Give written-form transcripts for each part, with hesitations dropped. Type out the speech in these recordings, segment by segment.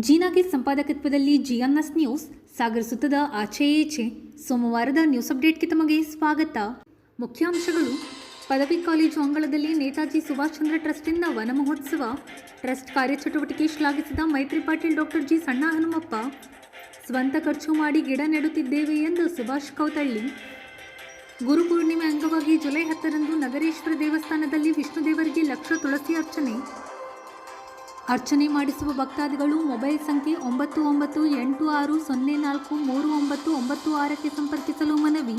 ಜೀನಾಗೆ ಸಂಪಾದಕತ್ವದಲ್ಲಿ ಜಿಎನ್ಎಸ್ news ಸಾಗರ ಸುತ್ತದ ಆಚೆ ಈಚೆ ಸೋಮವಾರದ ನ್ಯೂಸ್ ಅಪ್ಡೇಟ್ಗೆ ತಮಗೆ ಸ್ವಾಗತ. ಮುಖ್ಯಾಂಶಗಳು. ಪದವಿ ಕಾಲೇಜು ಅಂಗಳದಲ್ಲಿ ನೇತಾಜಿ ಸುಭಾಷ್ ಚಂದ್ರ ಟ್ರಸ್ಟ್ನಿಂದ ವನ ಮಹೋತ್ಸವ. ಟ್ರಸ್ಟ್ ಕಾರ್ಯಚಟುವಟಿಕೆ ಶ್ಲಾಘಿಸಿದ ಮೈತ್ರಿ ಪಾಟೀಲ್ ಡಾಕ್ಟರ್ ಜಿ ಸಣ್ಣ ಹನುಮಪ್ಪ. ಸ್ವಂತ ಖರ್ಚು ಮಾಡಿ ಗಿಡ ನೆಡುತ್ತಿದ್ದೇವೆ ಎಂದು ಸುಭಾಷ್ ಕೌತಳ್ಳಿ. ಗುರುಪೂರ್ಣಿಮೆ ಅಂಗವಾಗಿ ಜುಲೈ 10ರಂದು ನಗರೇಶ್ವರ ದೇವಸ್ಥಾನದಲ್ಲಿ ವಿಷ್ಣುದೇವರಿಗೆ ಲಕ್ಷ ತುಳಸಿ ಅರ್ಚನೆ ಮಾಡಿಸುವ ಭಕ್ತಾದಿಗಳು ಮೊಬೈಲ್ ಸಂಖ್ಯೆ 9986043996ಕ್ಕೆ ಸಂಪರ್ಕಿಸಲು ಮನವಿ.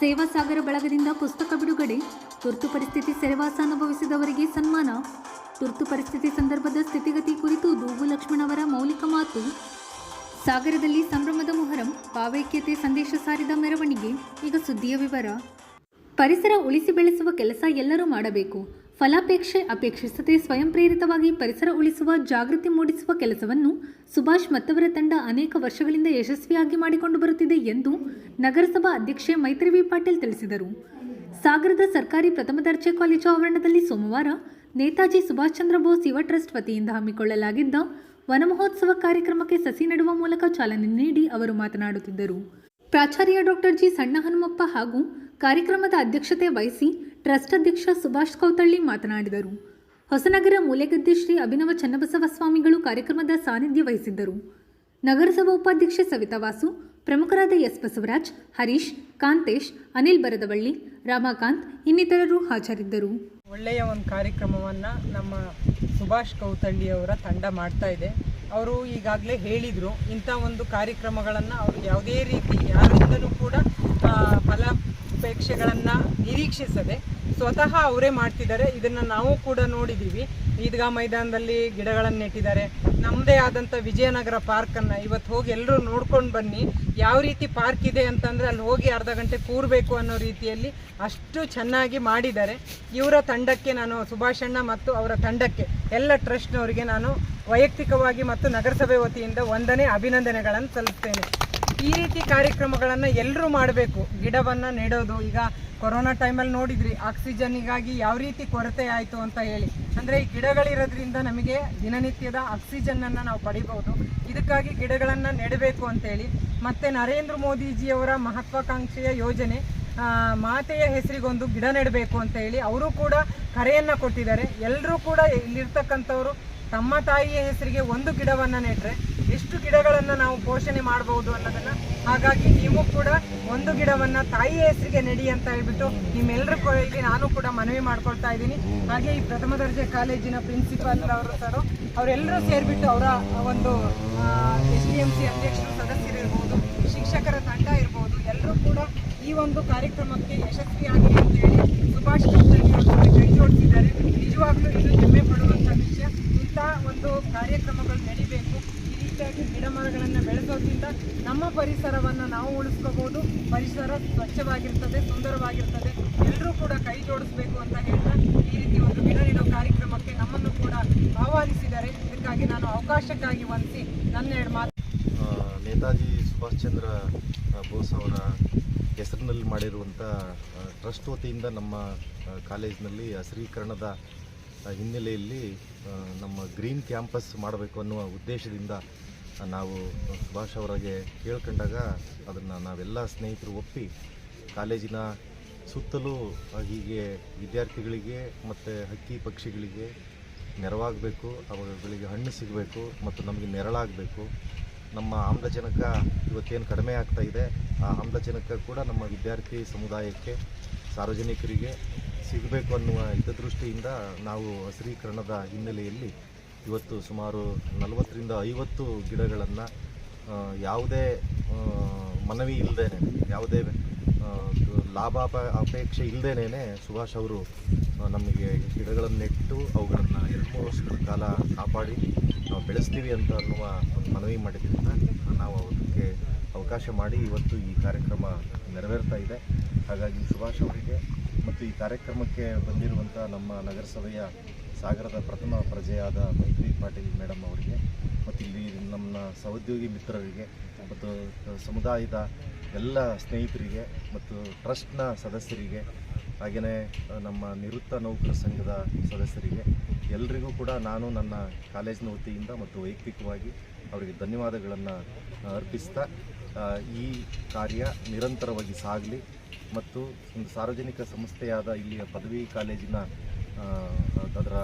ಸೇವಾ ಸಾಗರ ಬಳಗದಿಂದ ಪುಸ್ತಕ ಬಿಡುಗಡೆ. ತುರ್ತು ಪರಿಸ್ಥಿತಿ ಸೆರೆವಾಸ ಅನುಭವಿಸಿದವರಿಗೆ ಸನ್ಮಾನ. ತುರ್ತು ಪರಿಸ್ಥಿತಿ ಸಂದರ್ಭದ ಸ್ಥಿತಿಗತಿ ಕುರಿತು ದೂಗು ಲಕ್ಷ್ಮಣ್ ಅವರ ಮೌಲಿಕ ಮಾತು. ಸಾಗರದಲ್ಲಿ ಸಂಭ್ರಮದ ಮೊಹರಂ, ಭಾವೈಕ್ಯತೆ ಸಂದೇಶ ಸಾರಿದ ಮೆರವಣಿಗೆ. ಈಗ ಸುದ್ದಿಯ ವಿವರ. ಪರಿಸರ ಉಳಿಸಿ ಬೆಳೆಸುವ ಕೆಲಸ ಎಲ್ಲರೂ ಮಾಡಬೇಕು. ಫಲಾಪೇಕ್ಷೆ ಅಪೇಕ್ಷಿಸದೆ ಸ್ವಯಂ ಪ್ರೇರಿತವಾಗಿ ಪರಿಸರ ಉಳಿಸುವ ಜಾಗೃತಿ ಮೂಡಿಸುವ ಕೆಲಸವನ್ನು ಸುಭಾಷ್ ಮತ್ತವರ ತಂಡ ಅನೇಕ ವರ್ಷಗಳಿಂದ ಯಶಸ್ವಿಯಾಗಿ ಮಾಡಿಕೊಂಡು ಬರುತ್ತಿದೆ ಎಂದು ನಗರಸಭಾ ಅಧ್ಯಕ್ಷೆ ಮೈತ್ರಿ ವಿ ಪಾಟೀಲ್ ತಿಳಿಸಿದರು. ಸಾಗರದ ಸರ್ಕಾರಿ ಪ್ರಥಮ ದರ್ಜೆ ಕಾಲೇಜು ಆವರಣದಲ್ಲಿ ಸೋಮವಾರ ನೇತಾಜಿ ಸುಭಾಷ್ ಚಂದ್ರ ಬೋಸ್ ಯುವ ಟ್ರಸ್ಟ್ ವತಿಯಿಂದ ಹಮ್ಮಿಕೊಳ್ಳಲಾಗಿದ್ದ ವನ ಮಹೋತ್ಸವ ಕಾರ್ಯಕ್ರಮಕ್ಕೆ ಸಸಿ ನೆಡುವ ಮೂಲಕ ಚಾಲನೆ ನೀಡಿ ಅವರು ಮಾತನಾಡುತ್ತಿದ್ದರು. ಪ್ರಾಚಾರ್ಯ ಡಾಕ್ಟರ್ ಜಿ ಸಣ್ಣ ಹನುಮಪ್ಪ ಹಾಗೂ ಕಾರ್ಯಕ್ರಮದ ಅಧ್ಯಕ್ಷತೆ ವಹಿಸಿ ಟ್ರಸ್ಟ್ ಅಧ್ಯಕ್ಷ ಸುಭಾಷ್ ಕೌತಳ್ಳಿ ಮಾತನಾಡಿದರು. ಹೊಸನಗರ ಮೂಲೆಗದ್ದೆ ಶ್ರೀ ಅಭಿನವ ಚನ್ನಬಸವ ಸ್ವಾಮಿಗಳು ಕಾರ್ಯಕ್ರಮದ ಸಾನ್ನಿಧ್ಯ ವಹಿಸಿದ್ದರು. ನಗರಸಭಾ ಉಪಾಧ್ಯಕ್ಷೆ ಸವಿತಾ ವಾಸು, ಪ್ರಮುಖರಾದ ಎಸ್ ಬಸವರಾಜ್, ಹರೀಶ್, ಕಾಂತೇಶ್, ಅನಿಲ್ ಬರದವಳ್ಳಿ, ರಾಮಕಾಂತ್ ಇನ್ನಿತರರು ಹಾಜರಿದ್ದರು. ಒಳ್ಳೆಯ ಒಂದು ಕಾರ್ಯಕ್ರಮವನ್ನು ನಮ್ಮ ಸುಭಾಷ್ ಕೌತಳ್ಳಿ ಅವರ ತಂಡ ಮಾಡ್ತಾ ಇದೆ. ಅವರು ಈಗಾಗಲೇ ಹೇಳಿದರು, ಇಂಥ ಒಂದು ಕಾರ್ಯಕ್ರಮಗಳನ್ನು ಅವರು ಯಾವುದೇ ರೀತಿ ಯಾರಿಂದಲೂ ಕೂಡ ಫಲಾಪೇಕ್ಷೆಗಳನ್ನು ನಿರೀಕ್ಷಿಸದೆ ಸ್ವತಃ ಅವರೇ ಮಾಡ್ತಿದ್ದಾರೆ. ಇದನ್ನು ನಾವು ಕೂಡ ನೋಡಿದ್ದೀವಿ. ಈದ್ಗಾ ಮೈದಾನದಲ್ಲಿ ಗಿಡಗಳನ್ನು ನೆಟ್ಟಿದ್ದಾರೆ. ನಮ್ಮದೇ ಆದಂಥ ವಿಜಯನಗರ ಪಾರ್ಕನ್ನು ಇವತ್ತು ಹೋಗಿ ಎಲ್ಲರೂ ನೋಡ್ಕೊಂಡು ಬನ್ನಿ. ಯಾವ ರೀತಿ ಪಾರ್ಕ್ ಇದೆ ಅಂತಂದರೆ ಅಲ್ಲಿ ಹೋಗಿ ಅರ್ಧ ಗಂಟೆ ಕೂರಬೇಕು ಅನ್ನೋ ರೀತಿಯಲ್ಲಿ ಅಷ್ಟು ಚೆನ್ನಾಗಿ ಮಾಡಿದ್ದಾರೆ. ಇವರ ತಂಡಕ್ಕೆ ನಾನು ಸುಭಾಷಣ್ಣ ಮತ್ತು ಅವರ ತಂಡಕ್ಕೆ ಎಲ್ಲ ಟ್ರಸ್ಟ್ನವರಿಗೆ ನಾನು ವೈಯಕ್ತಿಕವಾಗಿ ಮತ್ತು ನಗರಸಭೆ ವತಿಯಿಂದ ಅಭಿನಂದನೆಗಳನ್ನು ಸಲ್ಲಿಸ್ತೇನೆ. ಈ ರೀತಿ ಕಾರ್ಯಕ್ರಮಗಳನ್ನು ಎಲ್ಲರೂ ಮಾಡಬೇಕು. ಗಿಡವನ್ನು ನೆಡೋದು, ಈಗ ಕೊರೋನಾ ಟೈಮಲ್ಲಿ ನೋಡಿದ್ರಿ ಆಕ್ಸಿಜನ್ನಿಗಾಗಿ ಯಾವ ರೀತಿ ಕೊರತೆ ಆಯಿತು ಅಂತ ಹೇಳಿ. ಅಂದರೆ ಈ ಗಿಡಗಳಿರೋದ್ರಿಂದ ನಮಗೆ ದಿನನಿತ್ಯದ ಆಕ್ಸಿಜನ್ನನ್ನು ನಾವು ಪಡಿಬೋದು. ಇದಕ್ಕಾಗಿ ಗಿಡಗಳನ್ನು ನೆಡಬೇಕು ಅಂತೇಳಿ. ಮತ್ತು ನರೇಂದ್ರ ಮೋದಿಜಿಯವರ ಮಹತ್ವಾಕಾಂಕ್ಷೆಯ ಯೋಜನೆ ಮಾತೆಯ ಹೆಸರಿಗೊಂದು ಗಿಡ ನೆಡಬೇಕು ಅಂತ ಹೇಳಿ ಅವರು ಕೂಡ ಕರೆಯನ್ನು ಕೊಟ್ಟಿದ್ದಾರೆ. ಎಲ್ಲರೂ ಕೂಡ ಇಲ್ಲಿರ್ತಕ್ಕಂಥವರು ತಮ್ಮ ತಾಯಿಯ ಹೆಸರಿಗೆ ಒಂದು ಗಿಡವನ್ನು ನೆಟ್ಟರೆ ಎಷ್ಟು ಗಿಡಗಳನ್ನು ನಾವು ಪೋಷಣೆ ಮಾಡಬಹುದು ಅನ್ನೋದನ್ನು, ಹಾಗಾಗಿ ನೀವು ಕೂಡ ಒಂದು ಗಿಡವನ್ನು ತಾಯಿಯ ಹೆಸರಿಗೆ ನೆಡಿ ಅಂತ ಹೇಳ್ಬಿಟ್ಟು ನಿಮ್ಮೆಲ್ಲರೂ ಇಲ್ಲಿ ನಾನು ಕೂಡ ಮನವಿ ಮಾಡ್ಕೊಳ್ತಾ ಇದ್ದೀನಿ. ಹಾಗೆ ಈ ಪ್ರಥಮ ದರ್ಜೆ ಕಾಲೇಜಿನ ಪ್ರಿನ್ಸಿಪಾಲ್ ಅವರು ಅವರೆಲ್ಲರೂ ಸೇರಿಬಿಟ್ಟು ಅವರ ಒಂದು SDMC ಅಧ್ಯಕ್ಷರು ಸದಸ್ಯರಿರ್ಬೋದು, ಶಿಕ್ಷಕರ ತಂಡ ಇರ್ಬೋದು, ಎಲ್ಲರೂ ಕೂಡ ಈ ಒಂದು ಕಾರ್ಯಕ್ರಮಕ್ಕೆ ಯಶಸ್ವಿಯಾಗಲಿ ಅಂತೇಳಿ ಸುಭಾಷ್ ಕೌತಳ್ಳಿ ಅವರು ಕೈ ಜೋಡಿಸಿದ್ದಾರೆ. ನಿಜವಾಗ್ಲೂ ಇದು ಹೆಮ್ಮೆ ಪಡುವಂಥ ವಿಷಯ. ಇಂಥ ಒಂದು ಕಾರ್ಯಕ್ರಮಗಳು ನಡೀಬೇಕು. ಈ ರೀತಿಯಾಗಿ ಗಿಡ ಮರಗಳನ್ನು ಬೆಳೆಸೋದ್ರಿಂದ ನಮ್ಮ ಪರಿಸರವನ್ನು ನಾವು ಉಳಿಸ್ಕೋಬೋದು. ಪರಿಸರ ಸ್ವಚ್ಛವಾಗಿರ್ತದೆ, ಸುಂದರವಾಗಿರ್ತದೆ. ಎಲ್ಲರೂ ಕೂಡ ಕೈ ಜೋಡಿಸ್ಬೇಕು ಅಂತ ಹೇಳ್ತಾ ಈ ರೀತಿ ಒಂದು ಗಿಡ ನೆಡೋ ಕಾರ್ಯಕ್ರಮಕ್ಕೆ ನಮ್ಮನ್ನು ಕೂಡ ಆಹ್ವಾನಿಸಿದ್ದಾರೆ. ಇದಕ್ಕಾಗಿ ನಾನು ಅವಕಾಶಕ್ಕಾಗಿ ವಂದಿಸಿ ನನ್ನ ಎರಡು ಮಾತು. ನೇತಾಜಿ ಸುಭಾಷ್ ಚಂದ್ರ ಬೋಸ್ ಅವರ ಹೆಸರಿನಲ್ಲಿ ಮಾಡಿರುವಂಥ ಟ್ರಸ್ಟ್ ವತಿಯಿಂದ ನಮ್ಮ ಕಾಲೇಜಿನಲ್ಲಿ ಹಸಿರೀಕರಣದ ಹಿನ್ನೆಲೆಯಲ್ಲಿ ನಮ್ಮ ಗ್ರೀನ್ ಕ್ಯಾಂಪಸ್ ಮಾಡಬೇಕು ಅನ್ನುವ ಉದ್ದೇಶದಿಂದ ನಾವು ಸುಭಾಷ್ ಅವರಿಗೆ ಕೇಳ್ಕೊಂಡಾಗ ಅದನ್ನು ನಾವೆಲ್ಲ ಸ್ನೇಹಿತರು ಒಪ್ಪಿ ಕಾಲೇಜಿನ ಸುತ್ತಲೂ ಹೀಗೆ ವಿದ್ಯಾರ್ಥಿಗಳಿಗೆ ಮತ್ತು ಹಕ್ಕಿ ಪಕ್ಷಿಗಳಿಗೆ ನೆರವಾಗಬೇಕು, ಅವುಗಳಿಗೆ ಹಣ್ಣು ಸಿಗಬೇಕು ಮತ್ತು ನಮಗೆ ನೆರಳಾಗಬೇಕು. ನಮ್ಮ ಆಮ್ಲಜನಕ ಇವತ್ತೇನು ಕಡಿಮೆ ಆಗ್ತಾ ಇದೆ, ಆ ಆಮ್ಲಜನಕ ಕೂಡ ನಮ್ಮ ವಿದ್ಯಾರ್ಥಿ ಸಮುದಾಯಕ್ಕೆ, ಸಾರ್ವಜನಿಕರಿಗೆ ಸಿಗಬೇಕು ಅನ್ನುವ ಹಿತದೃಷ್ಟಿಯಿಂದ ನಾವು ಹಸಿರೀಕರಣದ ಹಿನ್ನೆಲೆಯಲ್ಲಿ ಇವತ್ತು ಸುಮಾರು 40ರಿಂದ 50 ಗಿಡಗಳನ್ನು ಯಾವುದೇ ಮನವಿ ಇಲ್ಲದೇನೆ, ಯಾವುದೇ ಲಾಭ ಅಪೇಕ್ಷೆ ಇಲ್ಲದೇನೆ ಸುಭಾಷ್ ಅವರು ನಮಗೆ ಗಿಡಗಳನ್ನು ನೆಟ್ಟು ಅವುಗಳನ್ನು 2-3 ವರ್ಷಗಳ ಕಾಲ ಕಾಪಾಡಿ ನಾವು ಬೆಳೆಸ್ತೀವಿ ಅಂತ ಅನ್ನುವ ಒಂದು ಮನವಿ ಮಾಡಿದ್ರಿಂದ ನಾವು ಅದಕ್ಕೆ ಅವಕಾಶ ಮಾಡಿ ಇವತ್ತು ಈ ಕಾರ್ಯಕ್ರಮ ನೆರವೇರ್ತಾ ಇದೆ. ಹಾಗಾಗಿ ಸುಭಾಷ್ ಅವರಿಗೆ ಮತ್ತು ಈ ಕಾರ್ಯಕ್ರಮಕ್ಕೆ ಬಂದಿರುವಂಥ ನಮ್ಮ ನಗರಸಭೆಯ ಸಾಗರದ ಪ್ರಥಮ ಪ್ರಜೆಯಾದ ಮೈತ್ರಿ ಪಾಟೀಲ್ ಮೇಡಮ್ ಅವರಿಗೆ ಮತ್ತು ಇಲ್ಲಿ ನಮ್ಮ ಸಹೋದ್ಯೋಗಿ ಮಿತ್ರರಿಗೆ ಮತ್ತು ಸಮುದಾಯದ ಎಲ್ಲ ಸ್ನೇಹಿತರಿಗೆ ಮತ್ತು ಟ್ರಸ್ಟ್ನ ಸದಸ್ಯರಿಗೆ ಹಾಗೆಯೇ ನಮ್ಮ ನಿವೃತ್ತ ನೌಕರ ಸಂಘದ ಸದಸ್ಯರಿಗೆ ಎಲ್ಲರಿಗೂ ಕೂಡ ನಾನು ನನ್ನ ಕಾಲೇಜಿನ ವತಿಯಿಂದ ಮತ್ತು ವೈಯಕ್ತಿಕವಾಗಿ ಅವರಿಗೆ ಧನ್ಯವಾದಗಳನ್ನು ಅರ್ಪಿಸ್ತಾ ಈ ಕಾರ್ಯ ನಿರಂತರವಾಗಿ ಸಾಗಲಿ ಮತ್ತು ಒಂದು ಸಾರ್ವಜನಿಕ ಸಂಸ್ಥೆಯಾದ ಇಲ್ಲಿಯ ಪದವಿ ಕಾಲೇಜಿನ ಅದರ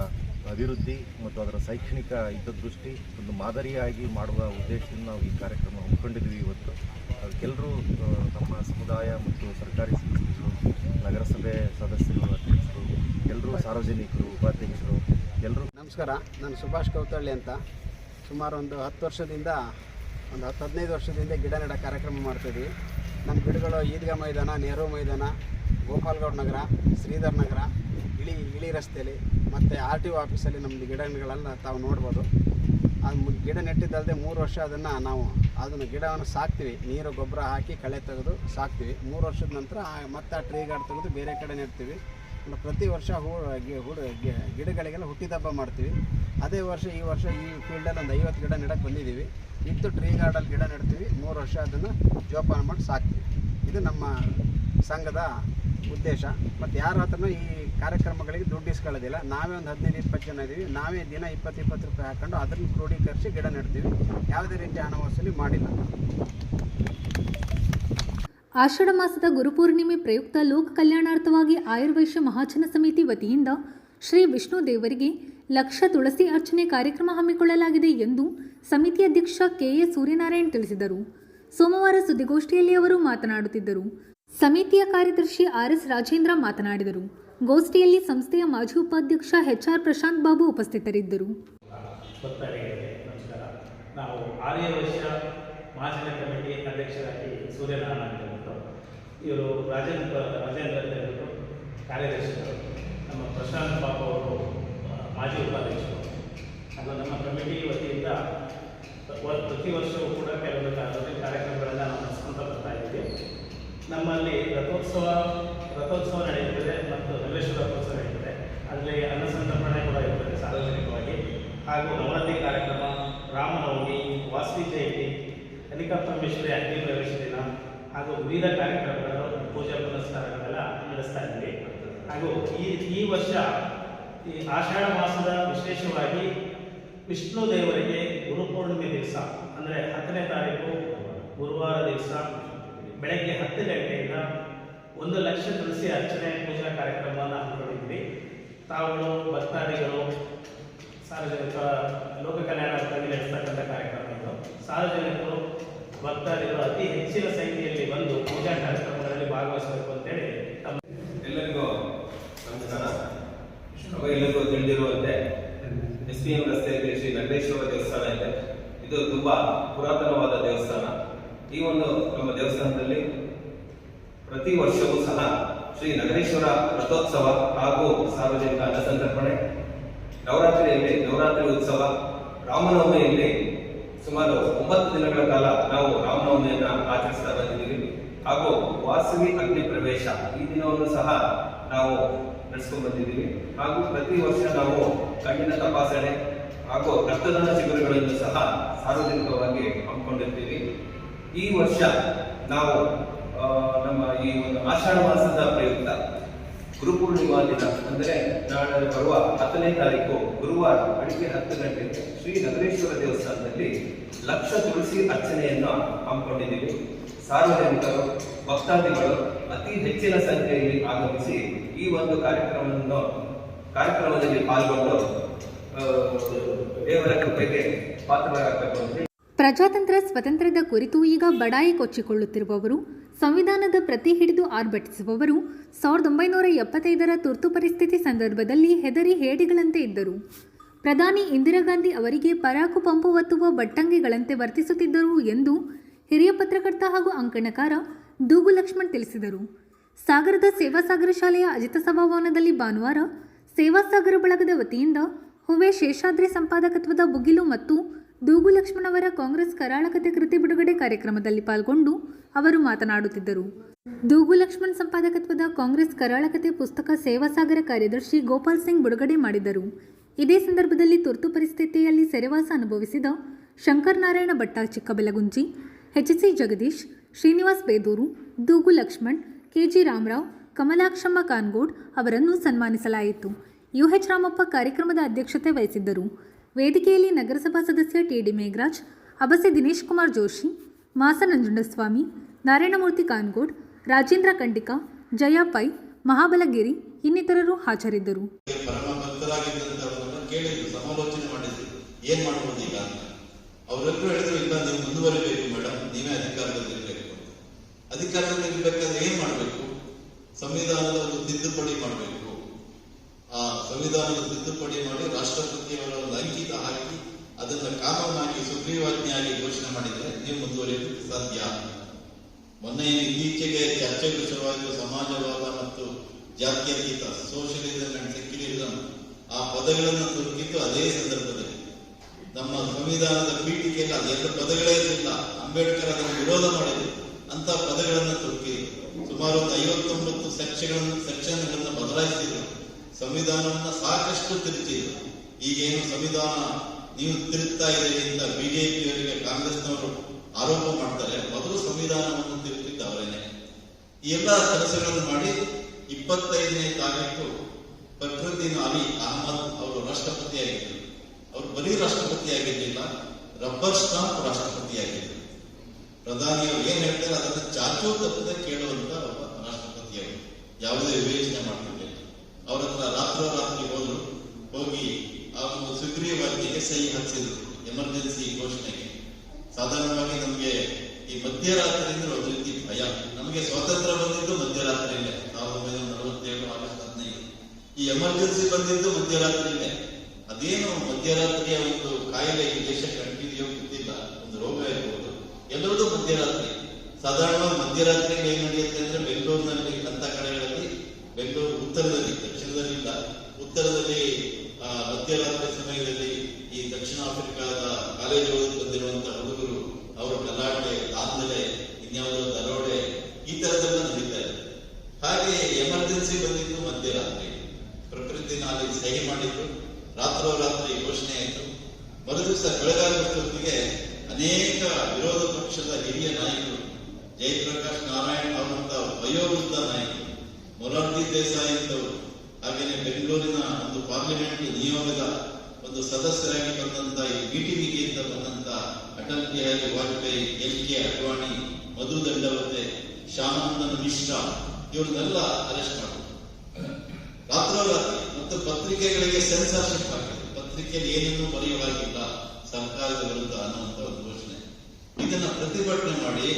ಅಭಿವೃದ್ಧಿ ಮತ್ತು ಅದರ ಶೈಕ್ಷಣಿಕ ಹಿತದೃಷ್ಟಿ ಒಂದು ಮಾದರಿಯಾಗಿ ಮಾಡುವ ಉದ್ದೇಶದಿಂದ ನಾವು ಈ ಕಾರ್ಯಕ್ರಮ ಹಮ್ಮಿಕೊಂಡಿದ್ದೀವಿ. ಇವತ್ತು ಅದಕ್ಕೆಲ್ಲರೂ ನಮ್ಮ ಸಮುದಾಯ ಮತ್ತು ಸರ್ಕಾರಿ ಸಂಸ್ಥೆಗಳು, ನಗರಸಭೆ ಸದಸ್ಯರು, ಅಧ್ಯಕ್ಷರು, ಎಲ್ಲರೂ ಸಾರ್ವಜನಿಕರು, ಉಪಾಧ್ಯಕ್ಷರು ಎಲ್ಲರೂ ನಮಸ್ಕಾರ. ನಾನು ಸುಭಾಷ್ ಕೌತಳ್ಳಿ ಅಂತ. ಸುಮಾರು ಒಂದು 10 ವರ್ಷದಿಂದ, ಒಂದು 10-15 ವರ್ಷದಿಂದ ಗಿಡ ನೆಡ ಕಾರ್ಯಕ್ರಮ ಮಾಡ್ತಾಯಿದ್ವಿ. ನಮ್ಮ ಗಿಡಗಳು ಈದ್ಗಾ ಮೈದಾನ, ನೆಹರು ಮೈದಾನ, ಗೋಪಾಲ್ಗೌಡ ನಗರ, ಶ್ರೀಧರ್ ನಗರ, ಇಳಿ ರಸ್ತೆಯಲ್ಲಿ ಮತ್ತು RTO ಆಫೀಸಲ್ಲಿ ನಮ್ಮದು ಗಿಡಗಳೆಲ್ಲ ತಾವು ನೋಡ್ಬೋದು. ಅದು ಗಿಡ ನೆಟ್ಟಿದ್ದಲ್ಲದೆ 3 ವರ್ಷ ಅದನ್ನು ಗಿಡವನ್ನು ಸಾಕ್ತೀವಿ. ನೀರು ಗೊಬ್ಬರ ಹಾಕಿ ಕಳೆ ತೆಗೆದು ಸಾಕ್ತೀವಿ. 3 ವರ್ಷದ ನಂತರ ಮತ್ತೆ ಆ ಟ್ರೀ ಗಾರ್ಡ್ ತೆಗೆದು ಬೇರೆ ಕಡೆ ನೆಡ್ತೀವಿ. ಪ್ರತಿ ವರ್ಷ ಗಿಡಗಳಿಗೆಲ್ಲ ಹುಟ್ಟಿದಬ್ಬ ಮಾಡ್ತೀವಿ. ಈ ವರ್ಷ ಈ ಫೀಲ್ಡಲ್ಲಿ ಒಂದು 50 ಗಿಡ ನೆಡಕ್ಕೆ ಬಂದಿದ್ದೀವಿ. ಇತ್ತು ಟ್ರೀ ಗಾರ್ಡಲ್ಲಿ ಗಿಡ ನೆಡ್ತೀವಿ. 3 ವರ್ಷ ಅದನ್ನು ಜೋಪಾನ ಮಾಡಿ ಸಾಕ್ತೀವಿ. ಇದು ನಮ್ಮ ಸಂಘದ ಉದ್ದೇಶ. ಮತ್ತು ಯಾರ ಹತ್ರನೂ ಈ ಕಾರ್ಯಕ್ರಮಗಳಿಗೆ ದುಡ್ಡು ಇಸ್ಕೊಳ್ಳೋದಿಲ್ಲ. ನಾವೇ ಒಂದು 15-20 ಜನ ಇದ್ದೀವಿ. ನಾವೇ ದಿನ 20-20 ರೂಪಾಯಿ ಹಾಕ್ಕೊಂಡು ಅದನ್ನು ಕ್ರೋಢೀಕರಿಸಿ ಗಿಡ ನೆಡ್ತೀವಿ. ಯಾವುದೇ ರೀತಿ ಹಣ ವಸೂಲಿ ಮಾಡಿಲ್ಲ. ಆಷಾಢ ಮಾಸದ ಗುರುಪೂರ್ಣಿಮೆ ಪ್ರಯುಕ್ತ ಲೋಕ ಕಲ್ಯಾಣಾರ್ಥವಾಗಿ ಆಯುರ್ವೈಶ್ಯ ಮಹಾಜನ ಸಮಿತಿ ವತಿಯಿಂದ ಶ್ರೀ ವಿಷ್ಣು ದೇವರಿಗೆ ಲಕ್ಷ ತುಳಸಿ ಅರ್ಚನೆ ಕಾರ್ಯಕ್ರಮ ಹಮ್ಮಿಕೊಳ್ಳಲಾಗಿದೆ ಎಂದು ಸಮಿತಿ ಅಧ್ಯಕ್ಷ KA ಸೂರ್ಯನಾರಾಯಣ್ ತಿಳಿಸಿದರು. ಸೋಮವಾರ ಸುದ್ದಿಗೋಷ್ಠಿಯಲ್ಲಿ ಅವರು ಮಾತನಾಡುತ್ತಿದ್ದರು. ಸಮಿತಿಯ ಕಾರ್ಯದರ್ಶಿ RS ರಾಜೇಂದ್ರ ಮಾತನಾಡಿದರು. ಗೋಷ್ಠಿಯಲ್ಲಿ ಸಂಸ್ಥೆಯ ಮಾಜಿ ಉಪಾಧ್ಯಕ್ಷ HR ಪ್ರಶಾಂತ್ ಬಾಬು ಉಪಸ್ಥಿತರಿದ್ದರು. ನಮಸ್ಕಾರ. ನಾವು ಆರ್ಯವೈಶ್ಯ ಮಹಾಜನ ಕಮಿಟಿ ಅಧ್ಯಕ್ಷರಾಗಿ ಸೂರ್ಯನಾರಾಯಣ ಅಂತ ಹೇಳ್ಬಿಟ್ಟು, ಇವರು ರಾಜೇಂದ್ರ ಅಂತ ಹೇಳ್ಬಿಟ್ಟು ಕಾರ್ಯದರ್ಶಿಗಳು, ನಮ್ಮ ಪ್ರಶಾಂತ್ ಬಾಬು ಅವರು ಮಾಜಿ ಉಪಾಧ್ಯಕ್ಷರು. ಅದು ನಮ್ಮ ಕಮಿಟಿ ವತಿಯಿಂದ ಪ್ರತಿ ವರ್ಷವೂ ಕೂಡ ಕೆಲವೊಂದು ಕಾರ್ಯಕ್ರಮಗಳನ್ನು ನಾವು ನಡೆಸ್ಕೊಂತ ಬರ್ತಾ ಇದ್ದೀವಿ. ನಮ್ಮಲ್ಲಿ ರಥೋತ್ಸವ ನಡೆಯುತ್ತದೆ ಮತ್ತು ನಲ್ಲೇಶ್ವರ ರಥೋತ್ಸವ ನಡೆಯುತ್ತದೆ. ಅಲ್ಲಿ ಅನ್ನಸಂತರ್ಪಣೆ ಕೂಡ ಇರುತ್ತದೆ ಸಾರ್ವಜನಿಕವಾಗಿ. ಹಾಗೂ ನವರಾತ್ರಿ ಕಾರ್ಯಕ್ರಮ, ರಾಮನವಮಿ, ವಾಸವಿ ಜಯಂತಿ, ಕನಿಕಾ ಪರಮೇಶ್ವರಿ ಅಗ್ನಿ ಪ್ರವೇಶ ದಿನ ಹಾಗೂ ವಿವಿಧ ಕಾರ್ಯಕ್ರಮಗಳು, ಪೂಜಾ ಪುನಸ್ಕಾರಗಳೆಲ್ಲ ನಡೆಸ್ತಾ ಇದ್ದೀವಿ. ಹಾಗೂ ಈ ವರ್ಷ ಈ ಆಷಾಢ ಮಾಸದ ವಿಶೇಷವಾಗಿ ವಿಷ್ಣು ದೇವರಿಗೆ ಗುರುಪೂರ್ಣಿಮೆ ದಿವಸ ಅಂದರೆ 10ನೇ ತಾರೀಕು ಗುರುವಾರ ದಿವಸ ಬೆಳಗ್ಗೆ 10 ಗಂಟೆಯಿಂದ 1 ಲಕ್ಷ ತುಳಸಿ ಅರ್ಚನೆ ಪೂಜಾ ಕಾರ್ಯಕ್ರಮವನ್ನು ಹಮ್ಮಿಕೊಂಡಿದ್ವಿ. ತಾವುಗಳು ಭಕ್ತಾದಿಗಳು ಸಾರ್ವಜನಿಕ ಲೋಕ ಕಲ್ಯಾಣಾರ್ಥವಾಗಿ ನಡೆಸ್ತಕ್ಕಂಥ ಕಾರ್ಯಕ್ರಮ ಇದು. ಸಾರ್ವಜನಿಕರು ಭಕ್ತಾದಿಗಳು ಅತಿ ಹೆಚ್ಚಿನ ಸಂಖ್ಯೆಯಲ್ಲಿ ಬಂದು ಪೂಜಾ ಕಾರ್ಯಕ್ರಮಗಳಲ್ಲಿ ಭಾಗವಹಿಸಬೇಕು ಅಂತೇಳಿ ಎಲ್ಲರಿಗೂ ನಮಸ್ಕಾರ. ಎಲ್ಲರಿಗೂ ತಿಳಿದಿರುವಂತೆ SPM ರಸ್ತೆಯಲ್ಲಿ ಶ್ರೀ ನಗರೇಶ್ವರ ದೇವಸ್ಥಾನ ಇದೆ. ಇದು ತುಂಬಾ ಪುರಾತನವಾದ ದೇವಸ್ಥಾನ. ಈ ಒಂದು ನಮ್ಮ ದೇವಸ್ಥಾನದಲ್ಲಿ ಪ್ರತಿ ವರ್ಷವೂ ಸಹ ಶ್ರೀ ನಗರೇಶ್ವರ ರಥೋತ್ಸವ ಹಾಗೂ ಸಾರ್ವಜನಿಕ ಅನ್ನಸಂತರ್ಪಣೆ, ನವರಾತ್ರಿಯಲ್ಲಿ ನವರಾತ್ರಿ ಉತ್ಸವ, ರಾಮನವಮಿಯಲ್ಲಿ ಸುಮಾರು 9 ದಿನಗಳ ಕಾಲ ನಾವು ರಾಮನವಮಿಯನ್ನು ಆಚರಿಸ್ತಾ ಬಂದಿದ್ದೀವಿ. ಹಾಗೂ ವಾಸವಿ ಅಗ್ನಿ ಪ್ರವೇಶ ಈ ದಿನವನ್ನು ಸಹ ನಾವು ನಡೆಸ್ಕೊಂಡು ಬಂದಿದ್ದೀವಿ. ಹಾಗೂ ಪ್ರತಿ ವರ್ಷ ನಾವು ಕಣ್ಣಿನ ತಪಾಸಣೆ ಹಾಗೂ ರಕ್ತದಾನ ಶಿಬಿರಗಳನ್ನು ಸಹ ಸಾರ್ವಜನಿಕವಾಗಿ ಹಮ್ಮಿಕೊಂಡಿರ್ತೀವಿ. ಈ ವರ್ಷ ನಾವು ನಮ್ಮ ಈ ಒಂದು ಆಷಾಢ ಮಾಸದ ಪ್ರಯುಕ್ತ ಗುರುಪೂರ್ಣಿಮಾ ದಿನ ಅಂದರೆ ನಾಳೆ ಬರುವ 10ನೇ ತಾರೀಕು ಗುರುವಾರ ಬೆಳಿಗ್ಗೆ 10 ಗಂಟೆಗೆ ಶ್ರೀ ನಗರೇಶ್ವರ ದೇವಸ್ಥಾನದಲ್ಲಿ ಲಕ್ಷ ತುಳಸಿ ಅರ್ಚನೆಯನ್ನು ಹಮ್ಮಿಕೊಂಡಿದ್ದೀವಿ. ಸಾರ್ವಜನಿಕರು, ಭಕ್ತಾದಿಗಳು ಅತಿ ಹೆಚ್ಚಿನ ಸಂಖ್ಯೆಯಲ್ಲಿ ಆಗಮಿಸಿ ಈ ಒಂದು ಕಾರ್ಯಕ್ರಮದಲ್ಲಿ ಪಾಲ್ಗೊಂಡು ದೇವರ ಕೃಪೆಗೆ ಪಾತ್ರರಾಗಬೇಕು ಅಂತ. ಪ್ರಜಾತಂತ್ರ ಸ್ವಾತಂತ್ರ್ಯದ ಕುರಿತು ಈಗ ಬಡಾಯಿ ಕೊಚ್ಚಿಕೊಳ್ಳುತ್ತಿರುವವರು, ಸಂವಿಧಾನದ ಪ್ರತಿ ಹಿಡಿದು ಆರ್ಭಟಿಸುವವರು 1975ರ ತುರ್ತು ಪರಿಸ್ಥಿತಿ ಸಂದರ್ಭದಲ್ಲಿ ಹೆದರಿ ಹೇಡಿಗಳಂತೆ ಇದ್ದರು. ಪ್ರಧಾನಿ ಇಂದಿರಾ ಗಾಂಧಿ ಅವರಿಗೆ ಪರಾಕು ಪಂಪು ಒತ್ತುವ ಬಟ್ಟಂಗಿಗಳಂತೆ ವರ್ತಿಸುತ್ತಿದ್ದರು ಎಂದು ಹಿರಿಯ ಪತ್ರಕರ್ತ ಹಾಗೂ ಅಂಕಣಕಾರ ದೂಗು ಲಕ್ಷ್ಮಣ್ ತಿಳಿಸಿದರು. ಸಾಗರದ ಸೇವಾಸಾಗರ ಶಾಲೆಯ ಅಜಿತ ಸಭಾಭವನದಲ್ಲಿ ಭಾನುವಾರ ಸೇವಾಸಾಗರ ಬಳಗದ ವತಿಯಿಂದ ಹುವೆ ಶೇಷಾದ್ರಿ ಸಂಪಾದಕತ್ವದ ಬುಗಿಲು ಮತ್ತು ದೂಗು ಲಕ್ಷ್ಮಣ್ ಅವರ ಕಾಂಗ್ರೆಸ್ ಕರಾಳಕತೆ ಕೃತಿ ಬಿಡುಗಡೆ ಕಾರ್ಯಕ್ರಮದಲ್ಲಿ ಪಾಲ್ಗೊಂಡು ಅವರು ಮಾತನಾಡುತ್ತಿದ್ದರು. ದೂಗು ಲಕ್ಷ್ಮಣ್ ಸಂಪಾದಕತ್ವದ ಕಾಂಗ್ರೆಸ್ ಕರಾಳಕತೆ ಪುಸ್ತಕ ಸೇವಾಸಾಗರ ಕಾರ್ಯದರ್ಶಿ ಗೋಪಾಲ್ ಸಿಂಗ್ ಬಿಡುಗಡೆ ಮಾಡಿದರು. ಇದೇ ಸಂದರ್ಭದಲ್ಲಿ ತುರ್ತು ಪರಿಸ್ಥಿತಿಯಲ್ಲಿ ಸೆರೆವಾಸ ಅನುಭವಿಸಿದ ಶಂಕರ್ ನಾರಾಯಣ ಭಟ್ಟ ಚಿಕ್ಕಬೆಲಗುಂಜಿ, HC ಜಗದೀಶ್, ಶ್ರೀನಿವಾಸ್ ಬೇದೂರು, ದೂಗು ಲಕ್ಷ್ಮಣ್, KG ರಾಮರಾವ್, ಕಮಲಾಕ್ಷಮ್ಮ ಕಾನ್ಗೋಡ್ ಅವರನ್ನು ಸನ್ಮಾನಿಸಲಾಯಿತು. ಯುಎಚ್ ರಾಮಪ್ಪ ಕಾರ್ಯಕ್ರಮದ ಅಧ್ಯಕ್ಷತೆ ವಹಿಸಿದ್ದರು. ವೇದಿಕೆಯಲ್ಲಿ ನಗರಸಭಾ ಸದಸ್ಯ ಟಿ.ಡಿ. ಮೇಘರಾಜ್, ಅಬಸೆ ದಿನೇಶ್ ಕುಮಾರ್ ಜೋಶಿ, ಮಾಸ ನಂಜುಂಡಸ್ವಾಮಿ, ನಾರಾಯಣಮೂರ್ತಿ ಕಾನ್ಗೋಡ್, ರಾಜೇಂದ್ರ ಕಂಡಿಕ, ಜಯ ಪೈ, ಮಹಾಬಲಗಿರಿ ಇನ್ನಿತರರು ಹಾಜರಿದ್ದರು. ಪರಮ ಭಕ್ತರಾಗಿದ್ದಂಥವ್ರನ್ನ ಕೇಳಿದ್ರು, ಸಮಾಲೋಚನೆ ಮಾಡಿದ್ರು, ಏನ್ ಮಾಡ್ಬೋದು ಈಗ ಅಂತ. ಅವರೆಲ್ಲರೂ ಹೇಳಿದ್ರು, ಇಲ್ಲ ನೀವು ಮುಂದುವರಿಬೇಕು ಮೇಡಮ್, ನೀವೇ ಅಧಿಕಾರದಲ್ಲಿರ್ಬೇಕು. ಅಧಿಕಾರದಲ್ಲಿ ಇರ್ಬೇಕಾದ್ರೆ ಏನ್ ಮಾಡ್ಬೇಕು? ಸಂವಿಧಾನದ ಒಂದು ತಿದ್ದುಪಡಿ ಮಾಡಬೇಕು. ಆ ಸಂವಿಧಾನದ ತಿದ್ದುಪಡಿ ಮಾಡಿ ರಾಷ್ಟ್ರಪತಿಯವರ ಒಂದು ಅಂಕಿತ ಹಾಕಿ ಅದನ್ನ ಕಾನೂನಾಗಿ ಸುಗ್ರೀವಾಜ್ಞೆಯಾಗಿ ಘೋಷಣೆ ಮಾಡಿದ್ರೆ ನೀವು ಮುಂದುವರಿಯಲಿಕ್ಕೆ ಸಾಧ್ಯ. ಮೊನ್ನೆ ಇತ್ತೀಚೆಗೆ ಚರ್ಚೆಗಳು ಶುರುವಾಯಿತು, ಸಮಾಜವಾದ ಮತ್ತು ಜಾತ್ಯತೀತ, ಸೋಷಿಯಲಿಸಂ ಅಂಡ್ ಸೆಕ್ಯುಲರಿಸಂ, ಆ ಪದಗಳನ್ನು ತುರುಕಿದ್ದು ಅದೇ ಸಂದರ್ಭದಲ್ಲಿ. ನಮ್ಮ ಸಂವಿಧಾನದ ಪೀಠಿಕೆಯಲ್ಲಿ ಅದೆಲ್ಲ ಪದಗಳೇ ಇರಲಿಲ್ಲ. ಅಂಬೇಡ್ಕರ್ ಅದನ್ನು ವಿರೋಧ ಮಾಡಿದ್ರು, ಅಂತ ಪದಗಳನ್ನು ತುರುಕಿದ್ರು. ಸುಮಾರು 59 ಸೆಕ್ಷನ್ಗಳನ್ನು ಬದಲಾಯಿಸಿದ್ರು. ಸಂವಿಧಾನವನ್ನ ಸಾಕಷ್ಟು ತಿರುಚಿದ್ರು. ಈಗೇನು ಸಂವಿಧಾನ ನೀವು ತಿರುಗ್ತಾ ಇದ್ದೀರಿ ಅಂತ ಬಿಜೆಪಿಯವರಿಗೆ ಕಾಂಗ್ರೆಸ್ನವರು ಆರೋಪ ಮಾಡ್ತಾರೆ. ಮೊದಲು ಸಂವಿಧಾನವನ್ನು ತಿರುಗಿದ್ದ ಅವರೇನೆ. ಈ ಎಲ್ಲ ಕೆಲಸಗಳನ್ನು ಮಾಡಿ 25ನೇ ತಾರೀಕು ಫಕ್ರುದ್ದೀನ್ ಅಲಿ ಅಹಮದ್ ಅವರು ರಾಷ್ಟ್ರಪತಿಯಾಗಿದ್ದರು. ಅವರು ಬರೀ ರಾಷ್ಟ್ರಪತಿಯಾಗಿರಲಿಲ್ಲ, ರಬ್ಬರ್ ಸ್ಟಾಂಪ್ ರಾಷ್ಟ್ರಪತಿಯಾಗಿದ್ದರು. ಪ್ರಧಾನಿಯವರು ಏನ್ ಹೇಳ್ತಾರೆ ಅದನ್ನು ಚಾಚೂ ತಪ್ಪದೆ ಕೇಳುವಂತ ಒಬ್ಬ ರಾಷ್ಟ್ರಪತಿಯವರು, ಯಾವುದೇ ವಿವೇಚನೆ ಮಾಡ್ತಿರ್ಲಿಲ್ಲ. ಅವರ ಹತ್ರ ರಾತ್ರೋರಾತ್ರಿ ಹೋಗಿ ಆ ಒಂದು ಸುಗ್ರೀವಾಜ್ಞೆಗೆ ಸಹಿ ಹಾಕಿಸಿದ್ರು, ಎಮರ್ಜೆನ್ಸಿ ಘೋಷಣೆಗೆ. ಸಾಧಾರಣವಾಗಿ ನಮಗೆ ಈ ಮಧ್ಯರಾತ್ರಿಯಿಂದ ಒಂದು ರೀತಿ ಭಯ. ನಮಗೆ ಸ್ವಾತಂತ್ರ್ಯ ಬಂದಿದ್ದು ಮಧ್ಯರಾತ್ರಿಯಲ್ಲೇ, 1947 ಆಗಸ್ಟ್ 15. ಈ ಎಮರ್ಜೆನ್ಸಿ ಬಂದಿದ್ದು ಮಧ್ಯರಾತ್ರಿಯಲ್ಲೇ. ಅದೇನು ಮಧ್ಯರಾತ್ರಿಯ ಒಂದು ಕಾಯಿಲೆ ಈ ದೇಶಕ್ಕೆ ಅಂಟಿದೆಯೋ ಗೊತ್ತಿಲ್ಲ, ಒಂದು ರೋಗ ಇರ್ಬೋದು, ಎಲ್ಲರದು ಮಧ್ಯರಾತ್ರಿ. ಸಾಧಾರಣವಾಗಿ ಮಧ್ಯರಾತ್ರಿಯಲ್ಲಿ ಏನ್ ನಡೆಯುತ್ತೆ ಅಂದ್ರೆ ಬೆಂಗಳೂರಿನಲ್ಲಿ ಅಂತ ಕಡೆಗಳಲ್ಲಿ, ಬೆಂಗಳೂರು ಉತ್ತರದಲ್ಲಿ, ದಕ್ಷಿಣದಲ್ಲಿ ಇಲ್ಲ, ಉತ್ತರದಲ್ಲಿ ಮಧ್ಯರಾತ್ರಿ ಸಮಯದಲ್ಲಿ ಈ ದಕ್ಷಿಣ ಆಫ್ರಿಕಾದ ಕಾಲೇಜು ಬಂದಿರುವಂತಹ ಹುಡುಗರು ಅವರು ಗಲಾಟೆ, ದಾಂಧಲೆ, ಇನ್ಯಾವುದೋ ದರೋಡೆ, ಈ ತರದೆಲ್ಲ ನಡೀತಾ ಇದೆ. ಹಾಗೆ ಎಮರ್ಜೆನ್ಸಿ ಬಂದಿದ್ದು ಮಧ್ಯರಾತ್ರಿ. ಪ್ರಕೃತಿನ ಅಲ್ಲಿ ಸಹಿ ಮಾಡಿದ್ರು, ರಾತ್ರೋರಾತ್ರಿ ಘೋಷಣೆ ಆಯಿತು. ಮರುದಿವಸ ಬೆಳಗಾಗುತ್ತೊತ್ತಿಗೆ ಅನೇಕ ವಿರೋಧ ಪಕ್ಷದ ಹಿರಿಯ ನಾಯಕರು, ಜಯಪ್ರಕಾಶ್ ನಾರಾಯಣ್ ಅವರಂತ ವಯೋವೃದ್ಧ ನಾಯಕರು, ಮೊರಾರ್ಜಿ ದೇಸಾಯಿ ಅಂತವರು, ಹಾಗೆಯೇ ಬೆಂಗಳೂರಿನ ಒಂದು ಪಾರ್ಲಿಮೆಂಟ್ ನಿಯೋಗದ ಒಂದು ಸದಸ್ಯರಾಗಿ ಬಂದಂತ ಈ ಮೀಟಿಂಗಿಗೆ ಅಂತ ಬಂದಂತ ಅಟಲ್ ಬಿಹಾರಿ ವಾಜಪೇಯಿ, ಎಲ್.ಕೆ. ಅಡ್ವಾಣಿ, ಮಧು ದಂಡವತೆ, ಶ್ಯಾಮಾನಂದ ಮಿಶ್ರಾ ಇವ್ರನ್ನೆಲ್ಲ ಅರೆಸ್ಟ್ ಮಾಡಿದ್ರು ರಾತ್ರೋರಾತ್ರಿ. ಮತ್ತು ಪತ್ರಿಕೆಗಳಿಗೆ ಸೆನ್ಸಾರ್ಶಿಪ್ ಹಾಕಿದ್ರು. ಪತ್ರಿಕೆಯಲ್ಲಿ ಏನನ್ನೂ ಬರೆಯುವಾಗಿಲ್ಲ ಸರ್ಕಾರದ ವಿರುದ್ಧ ಅನ್ನುವಂತ ಒಂದು ಘೋಷಣೆ. ಇದನ್ನ ಪ್ರತಿಭಟನೆ ಮಾಡಿ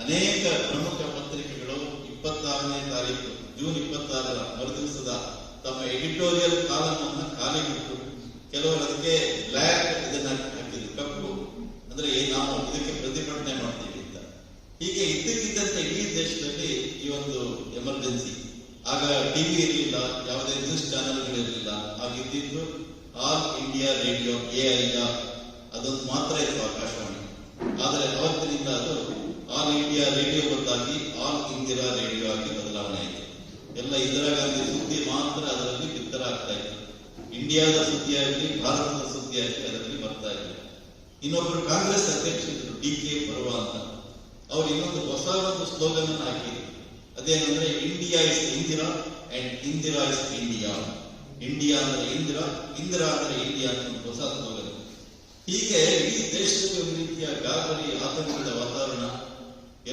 ಅನೇಕ ಪ್ರಮುಖ ಪತ್ರಿಕೆಗಳು 26ನೇ ತಾರೀಕು ಜೂನ್ 26ರ ಮರುದಿವಸದ ತಮ್ಮ ಎಡಿಟೋರಿಯಲ್ ಕಾಲಮ್ ಅನ್ನ ಖಾಲಿಗಿಟ್ಟು, ಕೆಲವರು ಅದಕ್ಕೆ ಬ್ಲ್ಯಾಕ್ ಇದನ್ನ ಹಾಕಿದ್ರು, ಕಪ್ಪು, ಅಂದ್ರೆ ನಾವು ಇದಕ್ಕೆ ಪ್ರತಿಭಟನೆ ಮಾಡ್ತೀವಿ ಅಂತ. ಹೀಗೆ ಇದ್ದಕ್ಕಿದ್ದಂತೆ ಇಡೀ ದೇಶದಲ್ಲಿ ಈ ಒಂದು ಎಮರ್ಜೆನ್ಸಿ. ಆಗ ಟಿವಿ ಇರಲಿಲ್ಲ, ಯಾವುದೇ ನ್ಯೂಸ್ ಚಾನೆಲ್ಗಳಿರಲಿಲ್ಲ. ಆಗಿದ್ದು ಆಲ್ ಇಂಡಿಯಾ ರೇಡಿಯೋ, AIR, ಅದೊಂದು ಮಾತ್ರ ಇತ್ತು, ಆಕಾಶವಾಣಿ. ಆದರೆ ಅವತ್ತಿನಿಂದ ಅದು ಆಲ್ ಇಂಡಿಯಾ ರೇಡಿಯೋ ಬದಲಾಗಿ ಆಲ್ ಇಂದಿರಾ ರೇಡಿಯೋ ಆಗಿ ಬದಲಾವಣೆ ಆಯಿತು. ಎಲ್ಲ ಇಂದಿರಾ ಗಾಂಧಿ ಸುದ್ದಿ ಮಾತ್ರ ಅದರಲ್ಲಿ ಬಿತ್ತರ ಆಗ್ತಾ ಇತ್ತು. ಇಂಡಿಯಾದ ಸುದ್ದಿಯಾಗಲಿ, ಭಾರತದ ಸುದ್ದಿಯಾಗಲಿ ಅದರಲ್ಲಿ ಬರ್ತಾ ಇತ್ತು. ಇನ್ನೊಬ್ಬರು ಕಾಂಗ್ರೆಸ್ ಅಧ್ಯಕ್ಷರು DK ಬರುವ ಅಂತ, ಅವ್ರು ಇನ್ನೊಂದು ಹೊಸ ಒಂದು ಸ್ಲೋಗನ್ ಅನ್ನು ಹಾಕಿದ್ರು. ಅದೇನಂದ್ರೆ India is Indira and Indira is India. India ಅಂದ್ರೆ ಇಂದಿರಾ, ಇಂದಿರಾ ಅಂದ್ರೆ ಇಂಡಿಯಾ ಅಂತ ಒಂದು ಹೊಸ ಸ್ಲೋಗನ್. ಹೀಗೆ ಇಡೀ ದೇಶದಲ್ಲಿ ಒಂದು ರೀತಿಯ ಗಾಬರಿ, ಆತಂಕದ ವಾತಾವರಣ.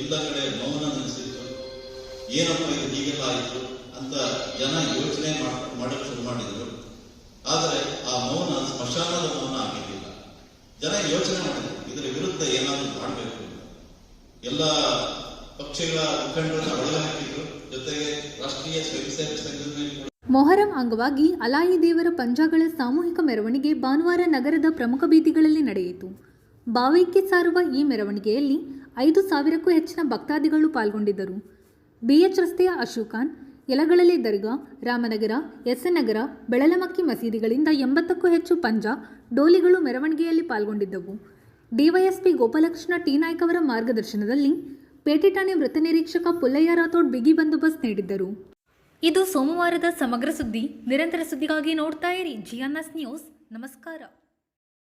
ಎಲ್ಲ ಕಡೆ ಮೌನ ನೆಲೆಸಿತ್ತು. ಏನಪ್ಪ ಇದು ಹೀಗೆಲ್ಲ ಆಯಿತು ಅಂತ ಜನ ಯೋಚನೆ ಮಾಡಕ್ಕೆ ಶುರು ಮಾಡಿದ್ರು. ಆದರೆ ಆ ಮೌನ ಸ್ಮಶಾನದ ಮೌನ ಆಗಿರಲಿಲ್ಲ. ಜನ ಯೋಚನೆ ಮಾಡಿದ್ರು, ಇದರ ವಿರುದ್ಧ ಏನಾದರೂ ಮಾಡಬೇಕು. ಎಲ್ಲ ಪಕ್ಷಗಳ ಮುಖಂಡರನ್ನ ಒಳಗೆ ಹಾಕಿದ್ರು. ಜೊತೆಗೆ ರಾಷ್ಟ್ರೀಯ ಸ್ವಯಂ ಸೇವಕ ಸಂಘದ ಮೇಲೆ ಮೊಹರಂ ಅಂಗವಾಗಿ ಅಲಾಯಿ ದೇವರ ಪಂಜಾಗಳ ಸಾಮೂಹಿಕ ಮೆರವಣಿಗೆ ಭಾನುವಾರ ನಗರದ ಪ್ರಮುಖ ಬೀದಿಗಳಲ್ಲಿ ನಡೆಯಿತು. ಭಾವೈಕ್ಯ ಸಾರುವ ಈ ಮೆರವಣಿಗೆಯಲ್ಲಿ 5,000ಕ್ಕೂ ಹೆಚ್ಚಿನ ಭಕ್ತಾದಿಗಳು ಪಾಲ್ಗೊಂಡಿದ್ದರು. BH ರಸ್ತೆಯ ಅಶೋಕಾನ್, ಯಲಗಳಲೆ ದರ್ಗಾ, ರಾಮನಗರ, SN ನಗರ, ಬೆಳಲಮಕ್ಕಿ ಮಸೀದಿಗಳಿಂದ 80ಕ್ಕೂ ಹೆಚ್ಚು ಪಂಜಾ, ಡೋಲಿಗಳು ಮೆರವಣಿಗೆಯಲ್ಲಿ ಪಾಲ್ಗೊಂಡಿದ್ದವು. DYSP ಗೋಪಾಲಕೃಷ್ಣ ಟಿ ನಾಯ್ಕ ಅವರ ಮಾರ್ಗದರ್ಶನದಲ್ಲಿ ಪೇಟೆ ಠಾಣೆ ವೃತ್ತ ನಿರೀಕ್ಷಕ ಪುಲ್ಲಯ್ಯ ರಾಥೋಡ್ ಬಿಗಿ ಬಂದೋಬಸ್ತ್ ನೀಡಿದ್ದರು. ಇದು ಸೋಮವಾರದ ಸಮಗ್ರ ಸುದ್ದಿ. ನಿರಂತರ ಸುದ್ದಿಗಾಗಿ ನೋಡ್ತಾ ಇರಿ GNS ನ್ಯೂಸ್. ನಮಸ್ಕಾರ.